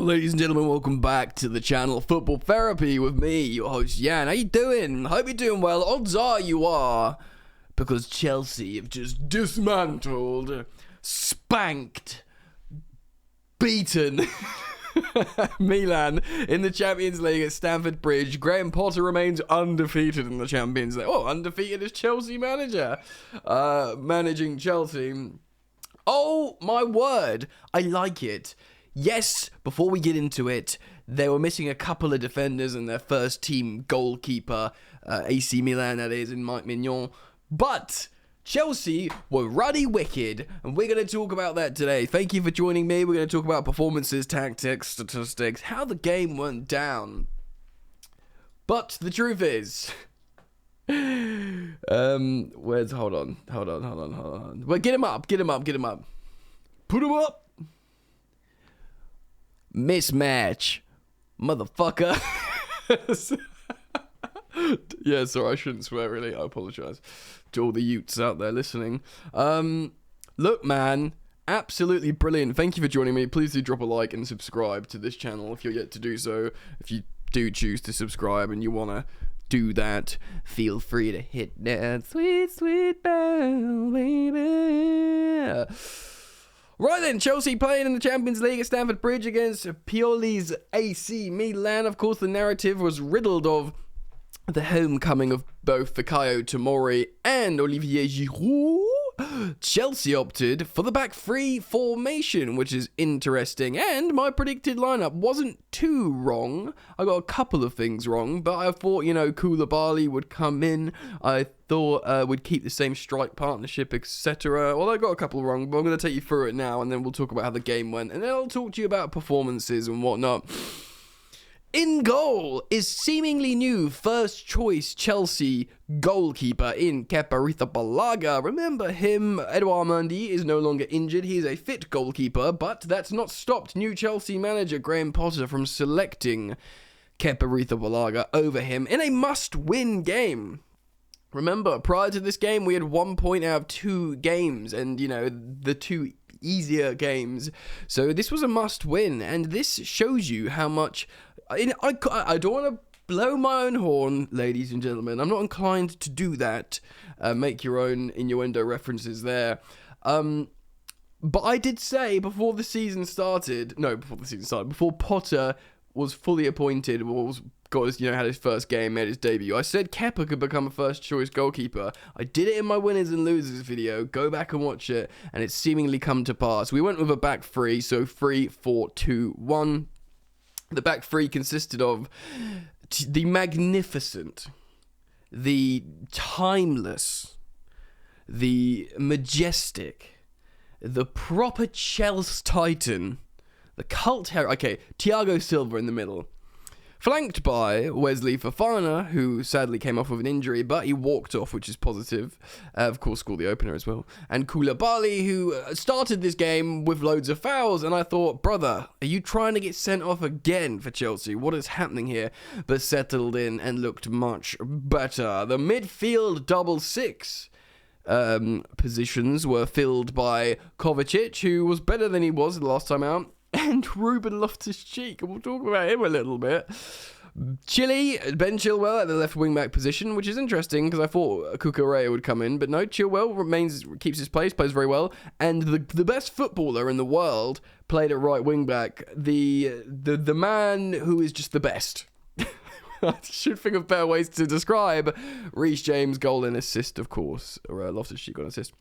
Ladies and gentlemen, welcome back to the channel Football Therapy with me, your host Jan. How you doing? Hope you're doing well. Odds are you are, because Chelsea have just dismantled, spanked, beaten Milan in the Champions League at Stamford Bridge. Graham Potter remains undefeated in the Champions League. Oh, undefeated as Chelsea manager, managing Chelsea. Oh my word, I like it. Yes, before we get into it, they were missing a couple of defenders and their first team goalkeeper, AC Milan that is, in Mike Mignon. But Chelsea were ruddy wicked, and we're going to talk about that today. Thank you for joining me. We're going to talk about performances, tactics, statistics, how the game went down. But the truth is, hold on. Well, get him up. Put him up. Mismatch, motherfucker. Yeah, sorry, I shouldn't swear, really. I apologise to all the Utes out there listening. Look, man, absolutely brilliant. Thank you for joining me. Please do drop a like and subscribe to this channel if you're yet to do so. If you do choose to subscribe and you want to do that, feel free to hit that sweet, sweet bell, baby. Right then, Chelsea playing in the Champions League at Stamford Bridge against Pioli's AC Milan. Of course, the narrative was riddled of the homecoming of both Fikayo Tomori and Olivier Giroud. Chelsea opted for the back three formation, which is interesting, and my predicted lineup wasn't too wrong. I got a couple of things wrong, but I thought, Koulibaly would come in. I thought we'd keep the same strike partnership, etc. Well, I got a couple wrong, but I'm going to take you through it now, and then we'll talk about how the game went, and then I'll talk to you about performances and whatnot. In goal is seemingly new first choice Chelsea goalkeeper in Kepa Arrizabalaga. Remember him, Edouard Mendy is no longer injured. He is a fit goalkeeper, but that's not stopped new Chelsea manager Graham Potter from selecting Kepa Arrizabalaga over him in a must-win game. Remember, prior to this game, we had 1 point out of 2 games, and, the 2 easier games. So this was a must-win, and this shows you how much... I don't want to blow my own horn, ladies and gentlemen. I'm not inclined to do that. Make your own innuendo references there. But I did say before Potter was fully appointed, had his first game, made his debut, I said Kepa could become a first choice goalkeeper. I did it in my winners and losers video. Go back and watch it, and it's seemingly come to pass. We went with a back three, so 3-4-2-1. The back three consisted of the magnificent, the timeless, the majestic, the proper Chelsea Titan, the cult hero. Okay, Thiago Silva in the middle. Flanked by Wesley Fofana, who sadly came off with an injury, but he walked off, which is positive. Of course, scored the opener as well. And Koulibaly, who started this game with loads of fouls, and I thought, brother, are you trying to get sent off again for Chelsea? What is happening here? But settled in and looked much better. The midfield double six positions were filled by Kovacic, who was better than he was the last time out, and Ruben Loftus-Cheek, and we'll talk about him a little bit. Ben Chilwell at the left wing-back position, which is interesting because I thought Cucurella would come in, but no, Chilwell keeps his place, plays very well, and the best footballer in the world played at right wing-back, the man who is just the best. I should think of better ways to describe Reece James, goal and assist, of course, or Loftus-Cheek on assist.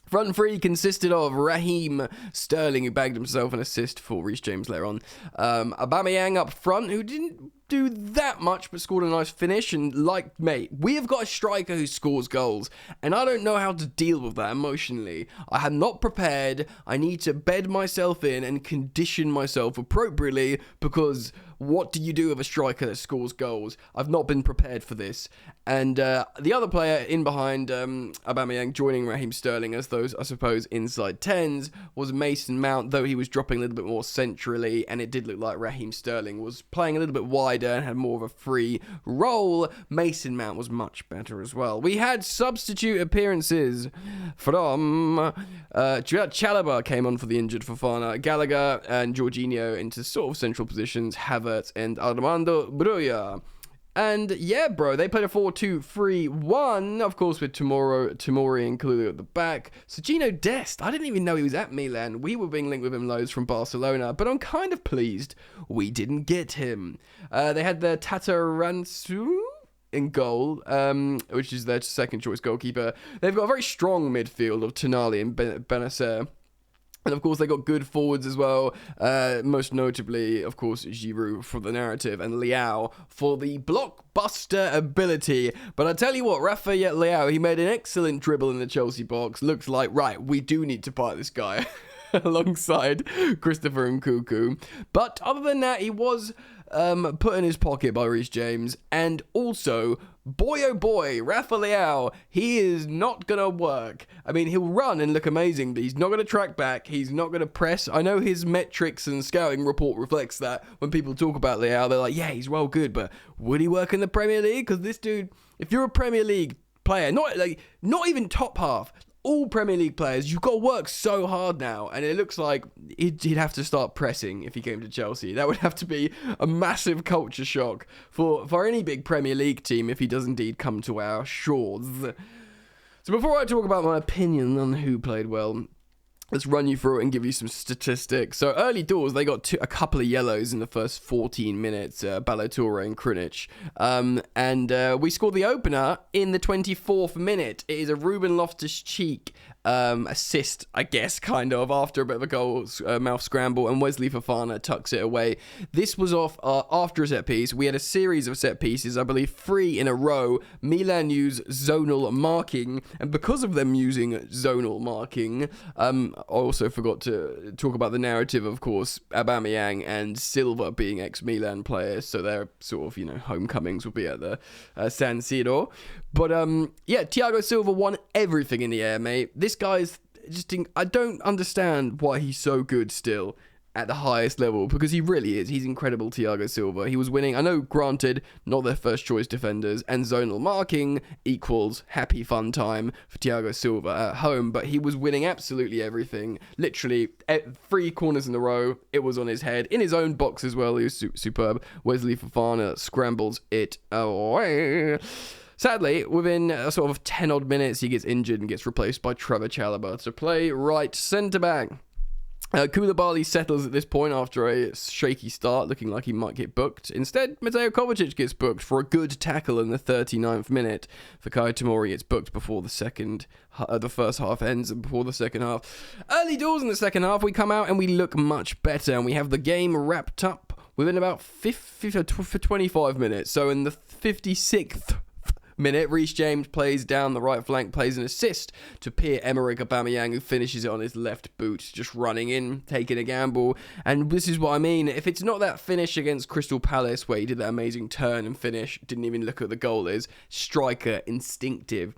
Front three consisted of Raheem Sterling, who bagged himself an assist for Reece James later on. Aubameyang up front, who didn't do that much, but scored a nice finish. And mate, we have got a striker who scores goals, and I don't know how to deal with that emotionally. I am not prepared. I need to bed myself in and condition myself appropriately, because what do you do with a striker that scores goals? I've not been prepared for this. And the other player in behind Aubameyang joining Raheem Sterling as those, I suppose, inside 10s was Mason Mount, though he was dropping a little bit more centrally, and it did look like Raheem Sterling was playing a little bit wider and had more of a free role. Mason Mount was much better as well. We had substitute appearances from Chalobah came on for the injured Fofana, Gallagher and Jorginho into sort of central positions, Havertz and Armando Broja. And yeah, bro, they played a 4-2-3-1, of course, with Tomori and Kalulu at the back. Sergino Dest, I didn't even know he was at Milan. We were being linked with him loads from Barcelona, but I'm kind of pleased we didn't get him. They had the Tatarantsu in goal, which is their second choice goalkeeper. They've got a very strong midfield of Tonali and Benacer. And of course, they got good forwards as well. Most notably, of course, Giroud for the narrative and Leao for the blockbuster ability. But I tell you what, Rafael Leao, he made an excellent dribble in the Chelsea box. Looks like, right, we do need to part this guy alongside Christopher Nkunku. But other than that, he was put in his pocket by Reece James. And also, boy oh boy, Rafael Leao, he is not going to work. I mean, he'll run and look amazing, but he's not going to track back. He's not going to press. I know his metrics and scouting report reflects that. When people talk about Leao, they're like, yeah, he's well good, but would he work in the Premier League? Because this dude, if you're a Premier League player, not even top half, all Premier League players, you've got to work so hard now, and it looks like he'd have to start pressing if he came to Chelsea. That would have to be a massive culture shock for any big Premier League team if he does indeed come to our shores. So before I talk about my opinion on who played well, let's run you through it and give you some statistics. So early doors, they got a couple of yellows in the first 14 minutes, Ballatore and Krunic. And we scored the opener in the 24th minute. It is a Ruben Loftus-Cheek assist, I guess, kind of, after a bit of a goal mouth scramble, and Wesley Fofana tucks it away. This was off after a set piece. We had a series of set pieces, I believe 3 in a row. Milan used zonal marking, and because of them using zonal marking, I also forgot to talk about the narrative, of course, Aubameyang and Silva being ex-Milan players, so their sort of, homecomings will be at the San Siro. But, Thiago Silva won everything in the air, mate. This guy's just... I don't understand why he's so good still at the highest level, because he really is. He's incredible, Thiago Silva. He was winning. I know, granted, not their first choice defenders, and zonal marking equals happy fun time for Thiago Silva at home, but he was winning absolutely everything. Literally, 3 corners in a row, it was on his head. In his own box as well, he was superb. Wesley Fofana scrambles it away. Sadly, within a sort of 10 odd minutes, he gets injured and gets replaced by Trevor Chalobah to play right centre-back. Koulibaly settles at this point after a shaky start, looking like he might get booked. Instead, Mateo Kovacic gets booked for a good tackle in the 39th minute. Fikayo Tomori gets booked before the first half ends and before the second half. Early doors in the second half, we come out and we look much better, and we have the game wrapped up within about 25 minutes. So in the 56th minute, Reece James plays down the right flank, plays an assist to Pierre-Emerick Aubameyang, who finishes it on his left boot, just running in, taking a gamble. And this is what I mean. If it's not that finish against Crystal Palace where he did that amazing turn and finish, didn't even look at the goal, is striker instinctive.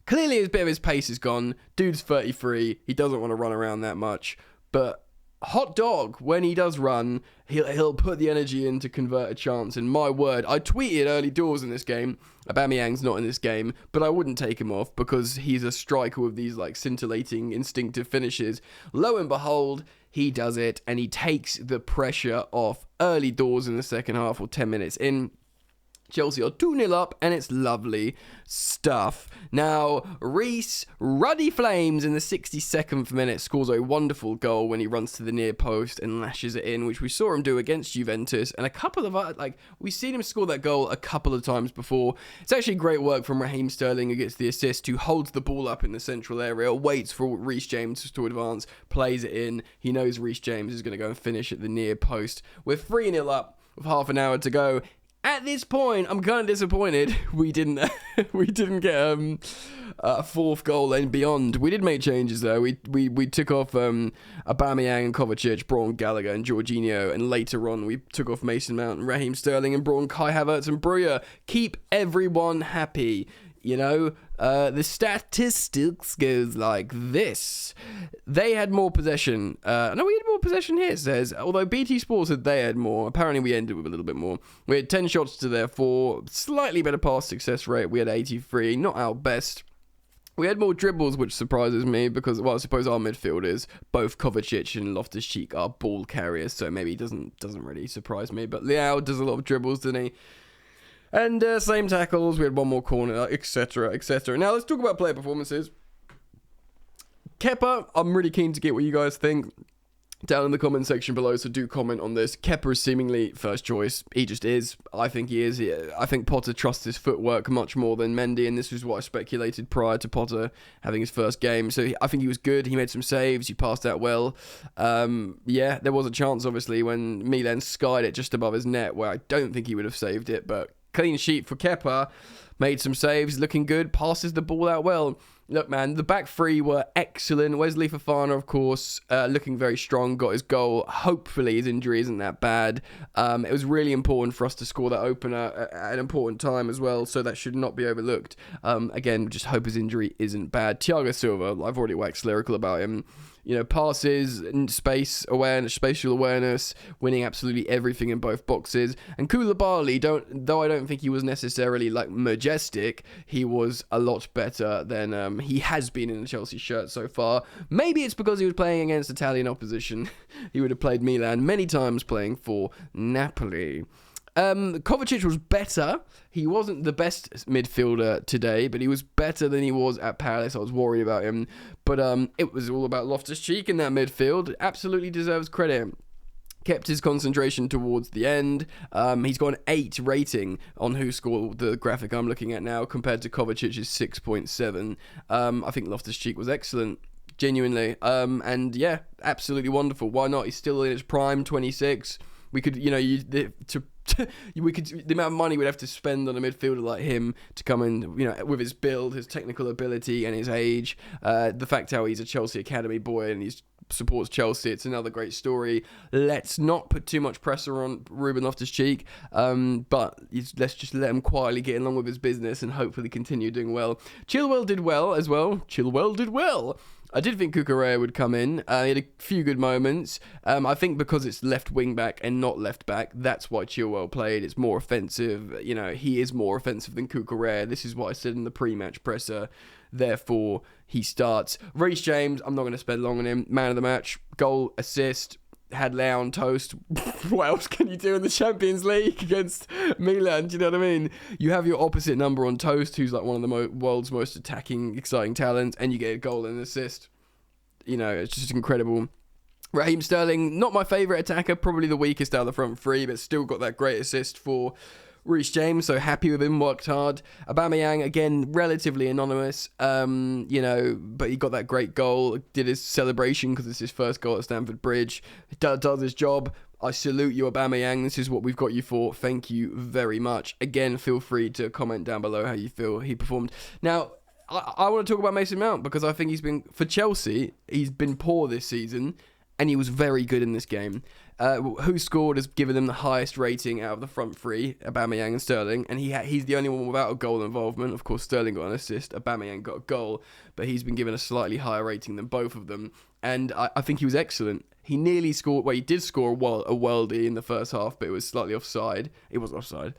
Clearly, a bit of his pace is gone. Dude's 33. He doesn't want to run around that much. But hot dog, when he does run, he'll put the energy in to convert a chance. And my word, I tweeted early doors in this game, Aubameyang's not in this game, but I wouldn't take him off because he's a striker with these scintillating instinctive finishes. Lo and behold, he does it, and he takes the pressure off early doors in the second half, or 10 minutes in. Chelsea are 2-0 up, and it's lovely stuff. Now, Reece, ruddy flames in the 62nd minute, scores a wonderful goal when he runs to the near post and lashes it in, which we saw him do against Juventus. And a couple of, we've seen him score that goal a couple of times before. It's actually great work from Raheem Sterling, who gets the assist, who holds the ball up in the central area, waits for Reece James to advance, plays it in. He knows Reece James is going to go and finish at the near post. We're 3-0 up with half an hour to go. At this point, I'm kind of disappointed we didn't get a fourth goal and beyond. We did make changes though. We took off Aubameyang and Kovacic, brought on Gallagher and Jorginho, and later on we took off Mason Mount and Raheem Sterling and brought on Kai Havertz and Breuer. Keep everyone happy. You know, the statistics goes like this. They had more possession. No, we had more possession here, it says. Although BT Sports said they had more. Apparently we ended with a little bit more. We had 10 shots to their 4. Slightly better pass success rate. We had 83. Not our best. We had more dribbles, which surprises me because, well, I suppose our midfielders, both Kovacic and Loftus-Cheek, are ball carriers, so maybe it doesn't really surprise me. But Leao does a lot of dribbles, doesn't he? And same tackles, we had one more corner, etc., etc. Now, let's talk about player performances. Kepa, I'm really keen to get what you guys think down in the comment section below, so do comment on this. Kepa is seemingly first choice. He just is. I think he is. I think Potter trusts his footwork much more than Mendy, and this was what I speculated prior to Potter having his first game. So I think he was good. He made some saves. He passed out well. Yeah, there was a chance, obviously, when Milan skied it just above his net, where I don't think he would have saved it, but clean sheet for Kepa. Made some saves, looking good, passes the ball out well. Look, man, the back three were excellent. Wesley Fofana, of course, looking very strong, got his goal. Hopefully his injury isn't that bad. It was really important for us to score that opener at an important time as well, so that should not be overlooked. Again, just hope his injury isn't bad. Thiago Silva, I've already waxed lyrical about him. You know, passes, spatial awareness, winning absolutely everything in both boxes. And Koulibaly, though I don't think he was necessarily like majestic, he was a lot better than he has been in the Chelsea shirt so far. Maybe it's because he was playing against Italian opposition. He would have played Milan many times playing for Napoli. Kovacic was better. He wasn't the best midfielder today, but he was better than he was at Palace. I was worried about him. But it was all about Loftus-Cheek in that midfield. Absolutely deserves credit. Kept his concentration towards the end. He's got an 8 rating on WhoScored, the graphic I'm looking at now, compared to Kovacic's 6.7. I think Loftus-Cheek was excellent. Genuinely. And yeah, absolutely wonderful. Why not? He's still in his prime, 26. We could, the amount of money we'd have to spend on a midfielder like him to come in, with his build, his technical ability, and his age. The fact how he's a Chelsea academy boy and he supports Chelsea, it's another great story. Let's not put too much pressure on Ruben Loftus-Cheek, but let's just let him quietly get along with his business and hopefully continue doing well. Chilwell did well as well. I did think Cucurella would come in. He had a few good moments. I think because it's left wing back and not left back, that's why Chilwell played. It's more offensive. He is more offensive than Cucurella. This is what I said in the pre-match presser. Therefore, he starts. Reece James, I'm not going to spend long on him. Man of the match, goal, assist, had Leao on toast. What else can you do in the Champions League against Milan? Do you know what I mean? You have your opposite number on toast, who's like one of the world's most attacking, exciting talents, and you get a goal and an assist. It's just incredible. Raheem Sterling, not my favourite attacker, probably the weakest out of the front three, but still got that great assist for Reece James, so happy with him, worked hard. Aubameyang, again, relatively anonymous, but he got that great goal, did his celebration because it's his first goal at Stamford Bridge. Does his job. I salute you, Aubameyang. This is what we've got you for. Thank you very much. Again, feel free to comment down below how you feel he performed. Now, I want to talk about Mason Mount because I think for Chelsea, he's been poor this season, and he was very good in this game. WhoScored has given him the highest rating out of the front three, Aubameyang and Sterling, and he's the only one without a goal involvement. Of course, Sterling got an assist, Aubameyang got a goal, but he's been given a slightly higher rating than both of them, and I think he was excellent. He nearly scored, he did score a worldie in the first half, but it was slightly offside. It was offside.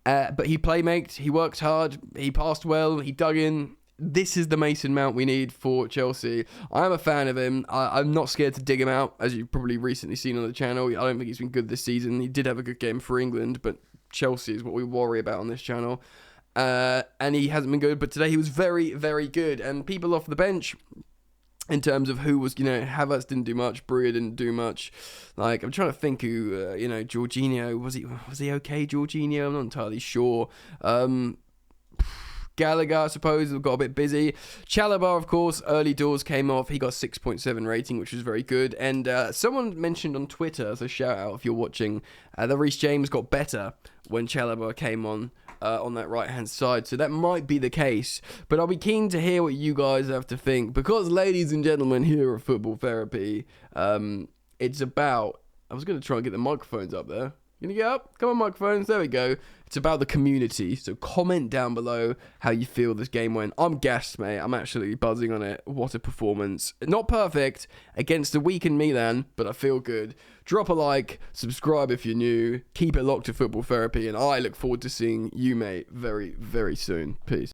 But he playmaked, he worked hard, he passed well, he dug in. This is the Mason Mount we need for Chelsea. I am a fan of him. I'm not scared to dig him out, as you've probably recently seen on the channel. I don't think he's been good this season. He did have a good game for England, but Chelsea is what we worry about on this channel. And he hasn't been good, but today he was very, very good. And people off the bench, in terms of who was, Havertz didn't do much, Breuer didn't do much. I'm trying to think who, Jorginho, was he okay, Jorginho? I'm not entirely sure. Gallagher, I suppose, got a bit busy. Chalobah, of course, early doors came off. He got 6.7 rating, which was very good. And someone mentioned on Twitter, so shout out if you're watching, that Reece James got better when Chalobah came on that right-hand side. So that might be the case. But I'll be keen to hear what you guys have to think. Because, ladies and gentlemen, here at Football Therapy, it's about... I was going to try and get the microphones up there. You gonna get up? Come on, microphones. There we go. It's about the community. So comment down below how you feel this game went. I'm gassed, mate. I'm actually buzzing on it. What a performance. Not perfect against a weakened Milan, but I feel good. Drop a like. Subscribe if you're new. Keep it locked to Football Therapy. And I look forward to seeing you, mate, very, very soon. Peace.